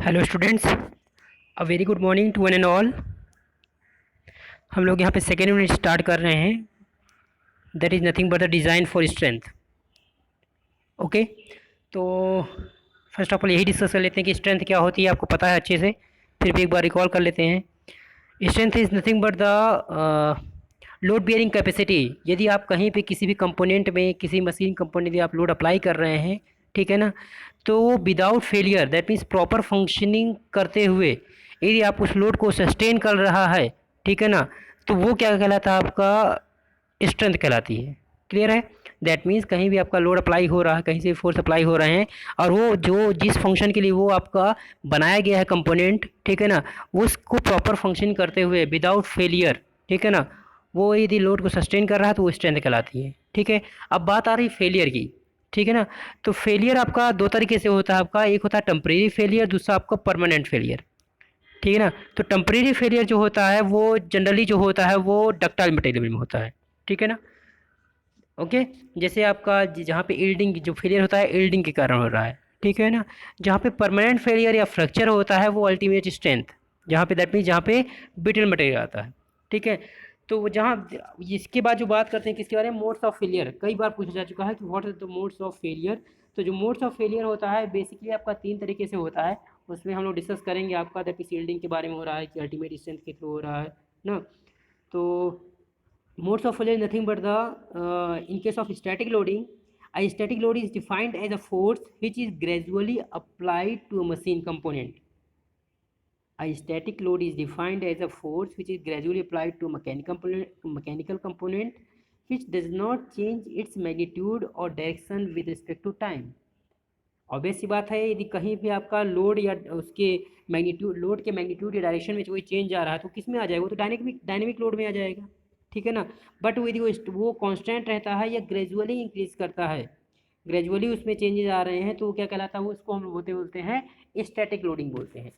Hello students, a very good morning to one and all. हम लोग यहाँ पे सेकेंड यूनिट स्टार्ट कर रहे हैं, that is nothing but the design for strength. Okay, तो फर्स्ट ऑफ ऑल यही डिस्कस कर लेते हैं कि स्ट्रेंथ क्या होती है। आपको पता है अच्छे से, फिर भी एक बार रिकॉल कर लेते हैं। Strength is nothing but the load bearing capacity. यदि आप कहीं पे किसी भी कंपोनेंट में, किसी मशीन कंपोनेंट में आप लोड अप्लाई कर रहे हैं, ठीक है ना, तो वो without failure, that means proper functioning करते हुए यदि आप उस लोड को सस्टेन कर रहा है, ठीक है ना, तो वो क्या कहलाता है, आपका स्ट्रेंथ कहलाती है। क्लियर है? दैट मीन्स कहीं भी आपका लोड अप्लाई हो रहा है, कहीं से भी फोर्स अप्लाई हो रहे हैं, और वो जो जिस फंक्शन के लिए वो आपका बनाया गया है कंपोनेंट, ठीक है ना, वो उसको प्रॉपर फंक्शन करते हुए विदाउट फेलियर, ठीक है ना, वो यदि लोड को सस्टेन कर रहा है तो वो स्ट्रेंथ कहलाती है। ठीक है, अब बात आ रही फेलियर की। ठीक है ना, तो फेलियर आपका दो तरीके से होता है। आपका एक होता है टेम्परेरी फेलियर, दूसरा आपका परमानेंट फेलियर। ठीक है ना, तो टेम्परेरी फेलियर जो होता है वो जनरली जो होता है वो डक्टाइल मटेरियल में होता है। ठीक है ना, ओके। जैसे आपका जहाँ पे ईल्डिंग जो फेलियर होता है ईल्डिंग के कारण हो रहा है, ठीक है ना। जहाँ पे परमानेंट फेलियर या फ्रैक्चर होता है वो अल्टीमेट स्ट्रेंथ, जहाँ पे दैट मीन्स जहाँ पे ब्रिटल मटेरियल आता है। ठीक है, तो वो जहाँ इसके बाद जो बात करते हैं किसके बारे में, मोड्स ऑफ फेलियर। कई बार पूछा जा चुका है कि what is the modes of failure. तो जो मोड्स ऑफ फेलियर होता है बेसिकली आपका तीन तरीके से होता है। उसमें हम लोग डिस्कस करेंगे। आपका दैट मीन्स ईल्डिंग के बारे में हो रहा है कि अल्टीमेट स्ट्रेंथ के थ्रू हो रहा है ना। तो modes of failure is nothing but the in case of static loading, a static load is defined as a force which is gradually applied to a machine component. A static load is defined as a force which is gradually applied to a mechanical component which does not change its magnitude or direction with respect to time. Obvious सी बात है, यदि कहीं भी आपका load या उसके magnitude, load के मैग्नीट्यूड या डायरेक्शन में कोई चेंज आ रहा है तो किस में आ जाएगा, वो तो डायनेमिक लोड में आ जाएगा। ठीक है ना, बट यदि वो कांस्टेंट रहता है या ग्रेजुअली इंक्रीज करता है, ग्रेजुअली उसमें चेंजेस आ रहे हैं, तो वो क्या कहलाता है, वो उसको हम बोलते हैं स्टैटिक लोडिंग बोलते हैं।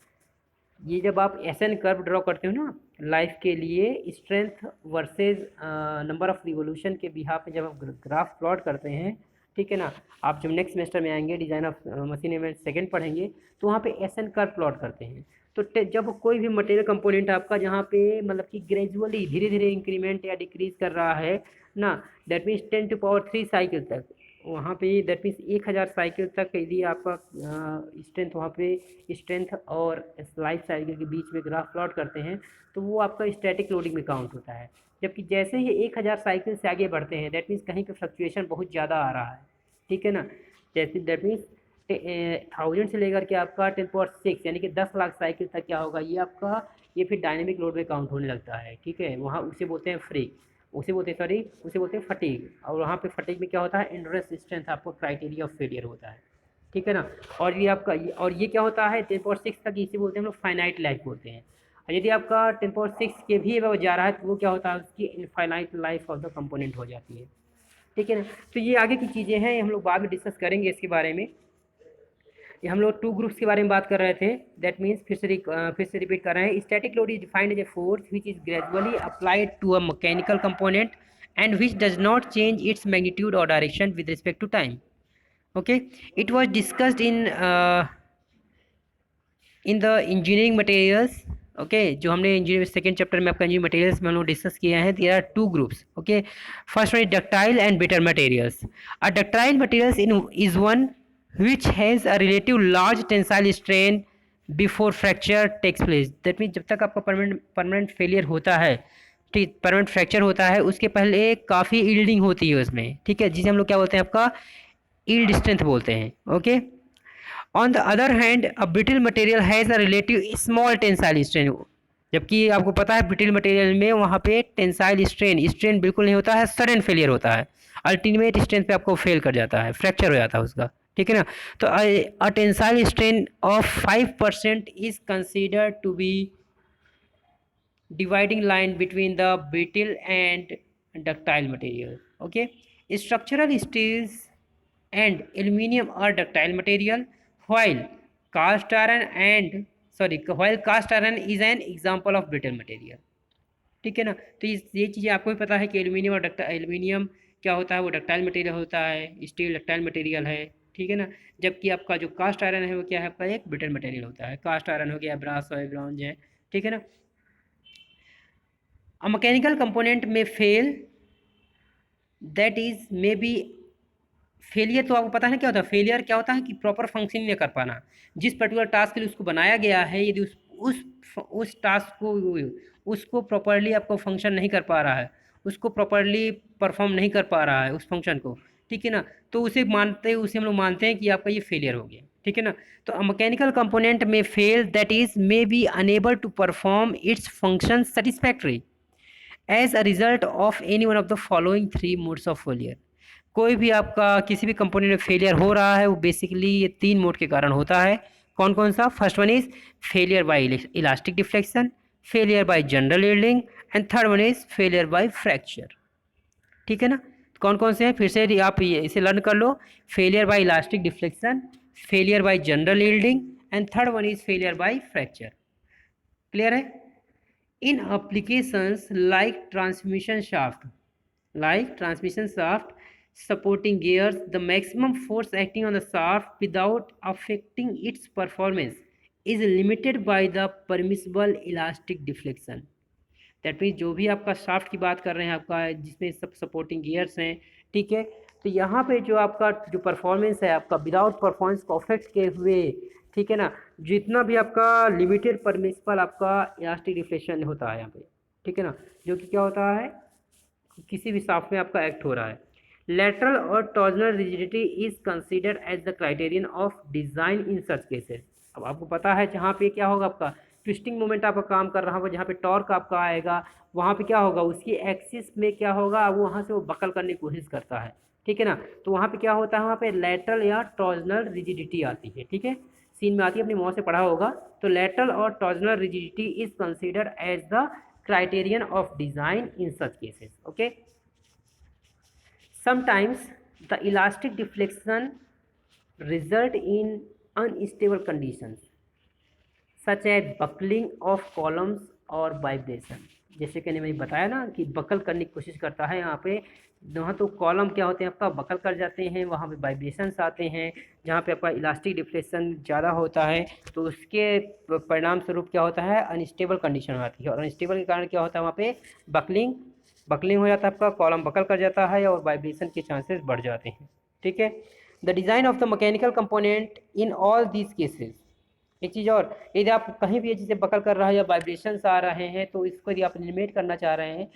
ये जब आप एस एन कर्व ड्रॉ करते हो ना लाइफ के लिए, strength versus number of revolution के बिहाफ पे जब आप ग्राफ प्लॉट करते हैं, ठीक है ना, आप जब नेक्स्ट सेमेस्टर में आएंगे design of machine event second पढ़ेंगे, तो वहाँ पे एस एन कर्व प्लॉट करते हैं। तो जब कोई भी मटेरियल कंपोनेंट आपका जहाँ पे मतलब कि ग्रेजुअली धीरे धीरे इंक्रीमेंट या डिक्रीज कर रहा है ना, दैट मीन्स 10⁻³ साइकिल तक, वहाँ पे दैट मीन्स 1000 साइकिल तक यदि आपका स्ट्रेंथ, वहाँ पे स्ट्रेंथ और लाइफ साइकिल के बीच में ग्राफ प्लॉट करते हैं, तो वो आपका स्टैटिक लोडिंग में काउंट होता है। जबकि जैसे ही 1000 साइकिल से आगे बढ़ते हैं, दैट मीन्स कहीं पे फ्लक्चुएशन बहुत ज़्यादा आ रहा है। ठीक है ना, जैसे दैट मीन्स 1000 से लेकर के आपका 10⁻6 यानी कि 10 लाख साइकिल तक क्या होगा, ये आपका ये फिर डायनेमिक लोड में काउंट होने लगता है। ठीक है, वहाँ उसे बोलते हैं फ्रीक, उसे बोलते हैं फटीग। और वहाँ पे फटीग में क्या होता है, एंड्योरेंस स्ट्रेंथ आपको क्राइटेरिया ऑफ फेलियर होता है। ठीक है ना, और ये आपका और ये क्या होता है 10⁻6 तक, इसे बोलते हैं हम लोग फाइनाइट लाइफ बोलते हैं। और यदि आपका 10⁻6 के भी अब जा रहा है तो वो क्या होता है, उसकी infinite life of the component हो जाती है। ठीक है ना, तो ये आगे की चीज़ें हैं, हम लोग बाद में डिस्कस करेंगे इसके बारे में। ये हम लोग टू ग्रुप्स के बारे में बात कर रहे थे। दैट मीन्स फिर से रिपीट कर रहे हैं। Static load is defined as a force which is gradually applied to a mechanical component and which does not change its magnitude और direction with respect to time. Okay, it was discussed in the engineering materials. Okay, जो हमने engineering second chapter में आपका engineering materials में हम लोग discuss किए हैं। There are two groups. Okay, first one is ductile and brittle materials. A ductile materials in is one which has a relative large tensile strain before fracture takes place. That means जब तक आपका permanent failure होता है, ठीक, permanent fracture होता है, उसके पहले काफ़ी ईल्डिंग होती है उसमें। ठीक है, जिसे हम लोग क्या बोलते हैं, आपका ईल्ड स्ट्रेंथ बोलते हैं। Okay, on the other hand a brittle material has a relative small tensile strain. जबकि आपको पता है ब्रिटल मटेरियल में वहाँ पे टेंसाइल स्ट्रेन बिल्कुल नहीं होता है, सडन फेलियर होता है, अल्टीमेट स्ट्रेंथ पे आपको फेल कर जाता है, फ्रैक्चर हो जाता है उसका। ठीक है ना, तो a tensile strain of 5% is considered to be dividing line between the brittle and ductile material. Okay, structural steels and aluminum are ductile material, while cast iron and while cast iron is an example of brittle material. ठीक है ना, तो ये चीज़ें आपको भी पता है कि एल्यूमिनियम और एल्यूमिनियम क्या होता है, वो डक्टाइल मटेरियल होता है, स्टील डक्टाइल मटेरियल है। ठीक है ना। जबकि आपका जो कास्ट आयरन है वो क्या है, आपका एक ब्रिटल मटेरियल होता है। कास्ट आयरन हो गया, ब्रास है, ब्रॉन्ज है, ठीक है ना। अ मैकेनिकल कंपोनेंट में fail, that is may B failure. तो आपको पता है ना क्या होता है फेलियर, क्या होता है कि प्रॉपर फंक्शन नहीं कर पाना। जिस पर्टिकुलर टास्क के लिए उसको बनाया गया है, यदि उस टास्क को उसको प्रॉपरली आपको फंक्शन नहीं कर पा रहा है, उसको प्रॉपरली परफॉर्म नहीं कर पा रहा है उस फंक्शन को, ठीक है ना, तो उसे हम लोग मानते हैं कि आपका ये फेलियर हो गया, ठीक है ना। तो मैकेनिकल कंपोनेंट में fail, that is may be unable to perform its function satisfactory as a result of any one of the following three modes of failure. कोई भी आपका किसी भी कंपोनेंट में फेलियर हो रहा है वो बेसिकली ये तीन मोड के कारण होता है। कौन कौन सा? First one is failure by elastic deflection, failure by general yielding, and third one is failure by fracture, ठीक है ना। तो कौन कौन से हैं फिर से आप इसे लर्न कर लो। Failure by elastic deflection, failure by general yielding, and third one is failure by fracture. Clear है? In applications like transmission shaft supporting gears, the maximum force acting on the shaft without affecting its performance is limited by the permissible elastic deflection. That means जो भी आपका shaft की बात कर रहे हैं आपका, जिसमें सब सपोर्टिंग गियर्स हैं, ठीक है, तो यहाँ पे जो आपका जो परफॉर्मेंस है आपका विदाउट परफॉर्मेंस को अफेक्ट किए हुए, ठीक है ना, जितना भी आपका लिमिटेड परमिसिबल आपका इलास्टिक डिफ्लेक्शन होता है यहाँ पे, ठीक है ना, जो कि क्या होता है किसी भी शाफ्ट में आपका एक्ट हो रहा है। लेटरल और torsional rigidity is considered as the criterion of design in such cases. अब आपको पता है जहाँ पे क्या होगा आपका ट्विस्टिंग मोमेंट आपका काम कर रहा होगा, जहाँ पे टॉर्क आपका आएगा वहाँ पे क्या होगा उसकी एक्सिस में क्या होगा वो वहाँ से वो बकल करने की कोशिश करता है, ठीक है ना। तो वहाँ पे क्या होता है, वहाँ पे लेटरल या टॉर्जनल रिजिडिटी आती है, ठीक है, सीन में आती है, अपनी मौत से पढ़ा होगा। तो लेटरल और torsional rigidity is considered as the criterion of design in such cases. Okay, sometimes the elastic deflection result in unstable conditions such as buckling of columns और vibration। जैसे कि मैंने बताया ना कि बकल करने की कोशिश करता है यहाँ पे, वहाँ तो कॉलम क्या होते हैं आपका बकल कर जाते हैं, वहाँ पे वाइब्रेशंस आते हैं, जहाँ पे आपका इलास्टिक डिफ्लेक्शन ज़्यादा होता है तो उसके परिणाम स्वरूप क्या होता है अनस्टेबल कंडीशन आती है, और अनस्टेबल के कारण क्या होता है वहाँ पे बकलिंग हो जाता है, आपका कॉलम बकल कर जाता है और वाइब्रेशन के चांसेस बढ़ जाते हैं, ठीक है। The design of the mechanical component in all these cases. एक चीज़ और, यदि आप कहीं भी ये चीज़ें बकल कर रहा है या वाइब्रेशंस आ रहे हैं तो इसको यदि आप एलिमिनेट करना चाह रहे हैं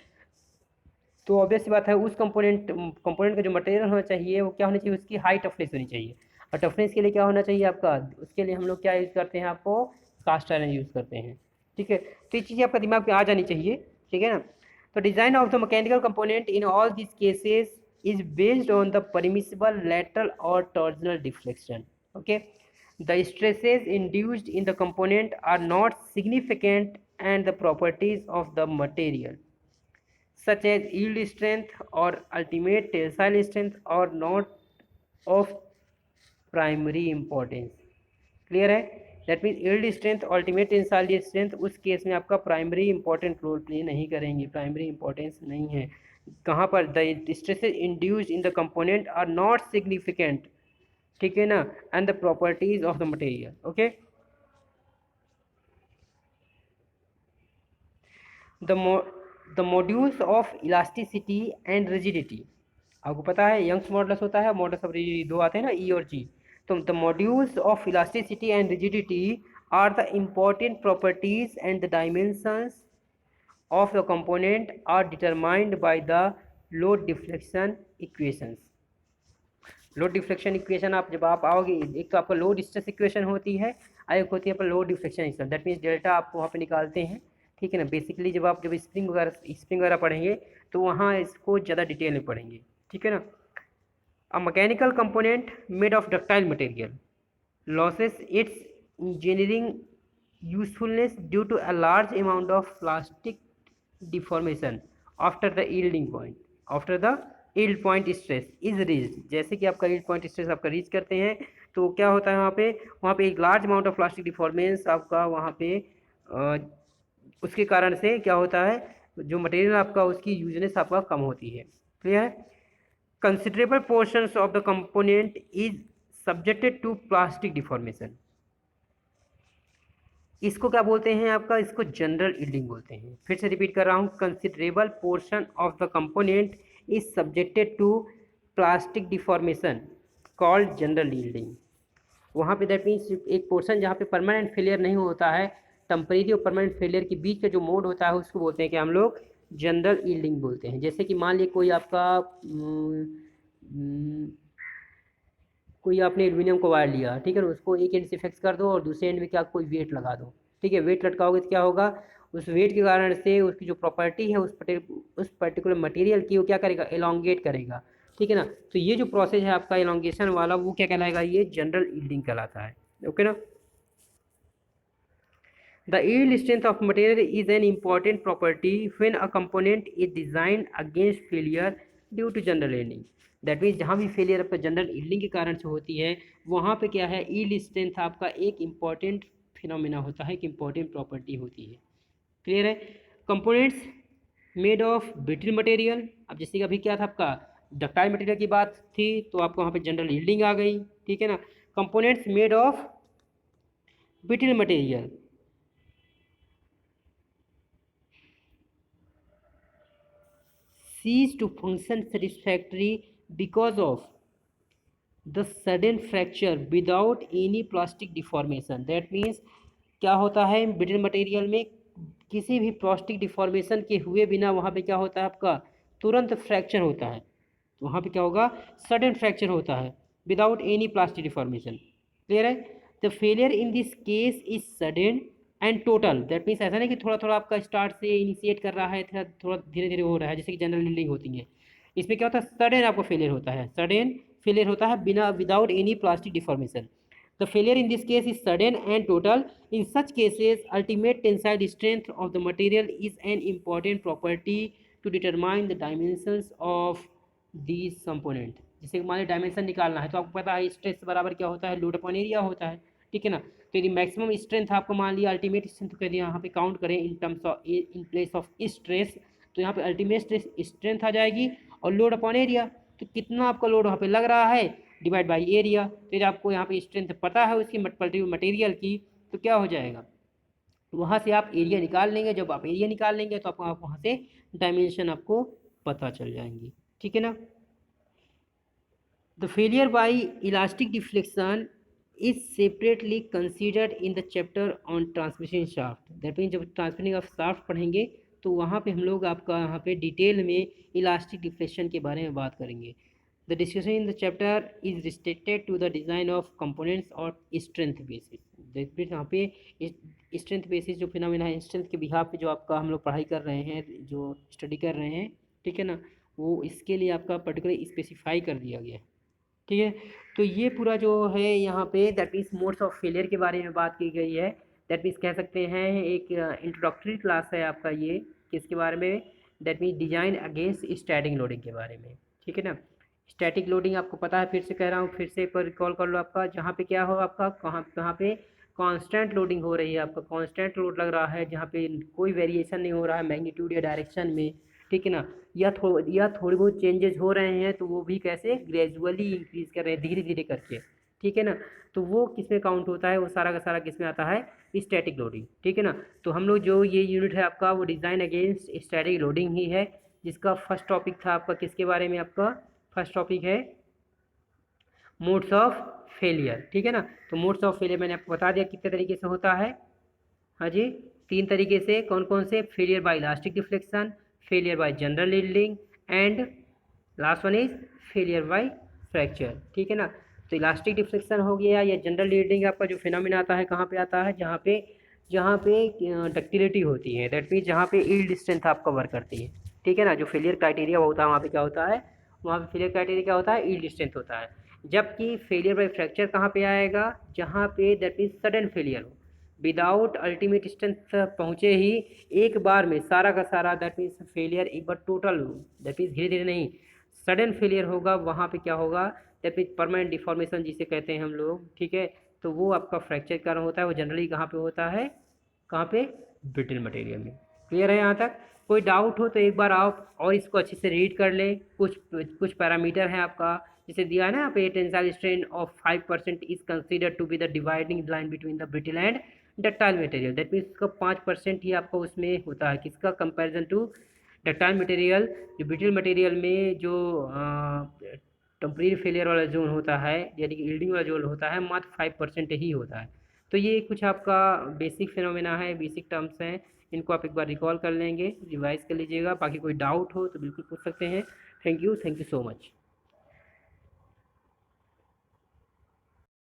तो ऑब्वियस सी बात है उस कंपोनेंट का जो मटेरियल होना चाहिए वो क्या होना चाहिए, उसकी हाई टफनेस होनी चाहिए। और टफनेस के लिए क्या होना चाहिए आपका, उसके लिए हम लोग क्या यूज़ करते हैं, आपको कास्ट आयरन यूज़ करते हैं, ठीक है। तो ये चीज़ें आपका दिमाग में आ जानी चाहिए, ठीक है ना। तो design of the mechanical component in all this cases is based on the permissible lateral और torsional deflection. Okay, the stresses induced in the component are not significant and the properties of the material such as yield strength or ultimate tensile strength are not of primary importance। Clear है? That means yield strength ultimate tensile strength उस केस में आपका primary important role play नहीं करेंगे, primary importance नहीं है। कहाँ पर the stresses induced in the component are not significant, ठीक है ना, and the properties of the material. Okay, the modulus of elasticity and rigidity. आपको पता है यंग्स मॉडुलस होता है, मॉडुलस ऑफ रिजिडिटी दो आते हैं ना, ई और जी। तो the modulus of elasticity and rigidity are the important properties and the dimensions of the component are determined by the load deflection equations. Load deflection equation आप जब आप आओगे, एक तो आपका लोड स्ट्रेस इक्वेशन होती है, एक होती है पर load deflection equation, that means delta आप वहाँ पे निकालते हैं, ठीक है ना। बेसिकली जब आप स्प्रिंग वगैरह पढ़ेंगे तो वहाँ इसको ज़्यादा डिटेल में पढ़ेंगे, ठीक है ना। A mechanical component made of ductile material loses its engineering usefulness due to a large amount of plastic deformation after the yield point stress is reached. जैसे कि आपका यील्ड पॉइंट स्ट्रेस आपका रीच करते हैं तो क्या होता है वहाँ पे एक large amount of plastic deformation आपका वहाँ पे उसके कारण से क्या होता है जो मटेरियल आपका उसकी यूजनेस आपका कम होती है। क्लियर है? Considerable portions of the component is subjected to plastic deformation, इसको क्या बोलते हैं आपका, इसको जनरल यील्डिंग बोलते हैं। फिर से रिपीट कर रहा हूँ, considerable portion of the component is subjected to plastic deformation called general yielding. वहाँ पे दैट मीन्स एक पोर्शन जहाँ पे परमानेंट फेलियर नहीं होता है, टेम्परेरी और परमानेंट फेलियर के बीच का जो मोड होता है उसको बोलते हैं कि हम लोग जनरल यील्डिंग बोलते हैं। जैसे कि मान लीजिए कोई आपने एल्यूमिनियम को वायर लिया, ठीक है ना, उसको एक एंड से फिक्स कर दो और दूसरे एंड में क्या कोई वेट लगा दो, ठीक है। वेट लटकाओगे तो क्या होगा, उस वेट के कारण से उसकी जो प्रॉपर्टी है उस पर्टिकुलर मटेरियल की वो क्या करेगा, एलोंगेट करेगा, ठीक है ना। तो ये जो प्रोसेस है आपका एलोंगेशन वाला, वो क्या कहलाएगा, ये जनरल यील्डिंग कहलाता है। ओके ना। The yield strength of material is an important property when a component is designed against failure due to general yielding. That means जहाँ भी फेलियर आपका जनरल यील्डिंग के कारण से होती है, वहाँ पे क्या है, यील्ड स्ट्रेंथ आपका एक इम्पॉर्टेंट फिनोमिना होता है, एक इम्पॉर्टेंट प्रॉपर्टी होती है। क्लियर है। Components made of brittle material, अब जैसे कि अभी क्या था आपका डक्टाइल मटेरियल की बात थी, तो आपको वहाँ पे जनरल यील्डिंग आ गई, ठीक है ना। Components made of brittle material cease to function satisfactory because of the sudden fracture without any plastic deformation. That means क्या होता है, ब्रिटल मटेरियल में किसी भी प्लास्टिक डिफॉर्मेशन के हुए बिना वहाँ पे क्या होता है आपका तुरंत फ्रैक्चर होता है। तो वहाँ पे क्या होगा, सडन फ्रैक्चर होता है without any plastic deformation. Clear है। The failure in this case is sudden and total, that means ऐसा नहीं कि थोड़ा थोड़ा आपका स्टार्ट से इनिशिएट कर रहा है, थोड़ा थोड़ा धीरे धीरे हो रहा है, जैसे कि जनरल यील्डिंग होती है। इसमें क्या होता है, सडन आपको फेलियर होता है, सडन फेलियर होता है बिना without any plastic deformation. The failure in this case is sudden and total. In such cases, ultimate tensile strength of the material is an important property to determine the dimensions of these component. जैसे मान लीजिए dimension निकालना है, तो आपको पता है stress बराबर क्या होता है, लोड अपॉन एरिया होता है, ठीक है ना। तो यदि मैक्सिमम स्ट्रेंथ आपको मान लिया, अल्टीमेट स्ट्रेंथ को यदि यहाँ पे काउंट करें in terms of in place of stress, तो यहाँ पे अल्टीमेट स्ट्रेंथ आ जाएगी और लोड अपॉन एरिया, तो कितना आपका लोड वहाँ पे लग रहा है डिवाइड बाई एरिया। तो यदि आपको यहाँ पे स्ट्रेंथ पता है उसकी मटेरियल की, तो क्या हो जाएगा, वहाँ से आप एरिया निकाल लेंगे। जब आप एरिया निकाल लेंगे तो आप वहाँ से डायमेंशन आपको पता चल जाएंगी, ठीक है ना। The failure by elastic deflection is separately considered in the chapter on transmission shaft. That mean जब ट्रांसमिटिंग ऑफ शाफ्ट पढ़ेंगे तो वहाँ पे हम लोग आपका यहाँ पे डिटेल में इलास्टिक डिफ्लेक्शन के बारे में बात करेंगे। The discussion in the chapter is restricted to the design of components or strength basis. देखिए यहाँ पे स्ट्रेंथ बेसिस जो फिनोमेना है, स्ट्रेंथ के बिहाफ पे जो आपका हम लोग पढ़ाई कर रहे हैं, जो स्टडी कर रहे हैं, ठीक है ना, वो इसके लिए आपका पर्टिकुलर स्पेसिफाई कर दिया गया है, ठीक है। तो ये पूरा जो है यहाँ पे that means modes of failure के बारे में बात की गई है। दैट मीन्स कह सकते हैं एक इंट्रोडक्टरी क्लास है आपका ये, किसके बारे में, that means design against static loading के बारे में, ठीक है ना। स्टैटिक लोडिंग आपको पता है, फिर से कह रहा हूँ, फिर से एक बार रिकॉल कर लो आपका, जहाँ पे क्या हो आपका कहाँ कहाँ पे कांस्टेंट लोडिंग हो रही है, आपका कांस्टेंट लोड लग रहा है, जहाँ पे कोई वेरिएशन नहीं हो रहा है मैग्नीट्यूड या डायरेक्शन में, ठीक है ना, या थोड़ी बहुत चेंजेस हो रहे हैं, तो वो भी कैसे ग्रेजुअली इंक्रीज कर रहे हैं, धीरे धीरे करके, ठीक है ना। तो वो किस में काउंट होता है, वो सारा का सारा किस में आता है, स्टैटिक लोडिंग, ठीक है ना। तो हम लोग जो ये यूनिट है आपका वो डिज़ाइन अगेंस्ट स्टैटिक लोडिंग ही है, जिसका फर्स्ट टॉपिक था आपका किसके बारे में, आपका फर्स्ट टॉपिक है मोड्स ऑफ फेलियर, ठीक है ना। तो मोड्स ऑफ फेलियर मैंने आपको बता दिया कितने तरीके से होता है, हाँ जी, 3 तरीके से। कौन कौन से, failure by elastic deflection, failure by general yielding and last one is failure by fracture, ठीक है ना। तो इलास्टिक डिफ्लेक्शन हो गया या जनरल यील्डिंग आपका जो फिनोमेना आता है कहाँ पे आता है, जहाँ पे डक्टिलिटी होती है, दैट मीन्स जहाँ पे यील्ड स्ट्रेंथ आपका वर्क करती है, ठीक है ना। जो फेलियर क्राइटेरिया होता है वहाँ पे क्या होता है, वहाँ पे फेलियर क्राइटेरिया क्या होता है, यील्ड स्ट्रेंथ होता है। जबकि फेलियर बाय फ्रैक्चर कहाँ पे आएगा, जहाँ पे दैट मीन्स सडन फेलियर हो, विदाउट अल्टीमेट स्ट्रेंथ पहुँचे ही एक बार में सारा का सारा दैट मीन्स फेलियर एक बार टोटल, दैट मीन्स धीरे धीरे नहीं, सडन फेलियर होगा, वहाँ पे क्या होगा, दैट मीन्स परमानेंट डिफॉर्मेशन जिसे कहते हैं हम लोग, ठीक है। तो वो आपका फ्रैक्चर का कारण होता है, वो जनरली कहाँ पे होता है, कहाँ पे, ब्रिटल मटेरियल में। क्लियर है यहाँ तक। कोई डाउट हो तो एक बार आप और इसको अच्छे से रीड कर लें। कुछ पैरामीटर है आपका जिसे दिया है ना यहाँ पे, tensile strength of 5% is consider to be the dividing line between the brittle and ductile material. That means इसका 5% ही आपका उसमें होता है, किसका कंपेरिजन टू डक्टाइल मटेरियल। जो ब्रिटल मटेरियल में जो टेम्परेरी फेलियर वाला जोन होता है, यानी कि यील्डिंग वाला जोन होता है, मात्र 5% ही होता है। तो ये कुछ आपका बेसिक फिनोमेना है, बेसिक टर्म्स हैं, इनको आप एक बार रिकॉल कर लेंगे, रिवाइज कर लीजिएगा। बाकी कोई डाउट हो तो बिल्कुल पूछ सकते हैं। Thank you so much.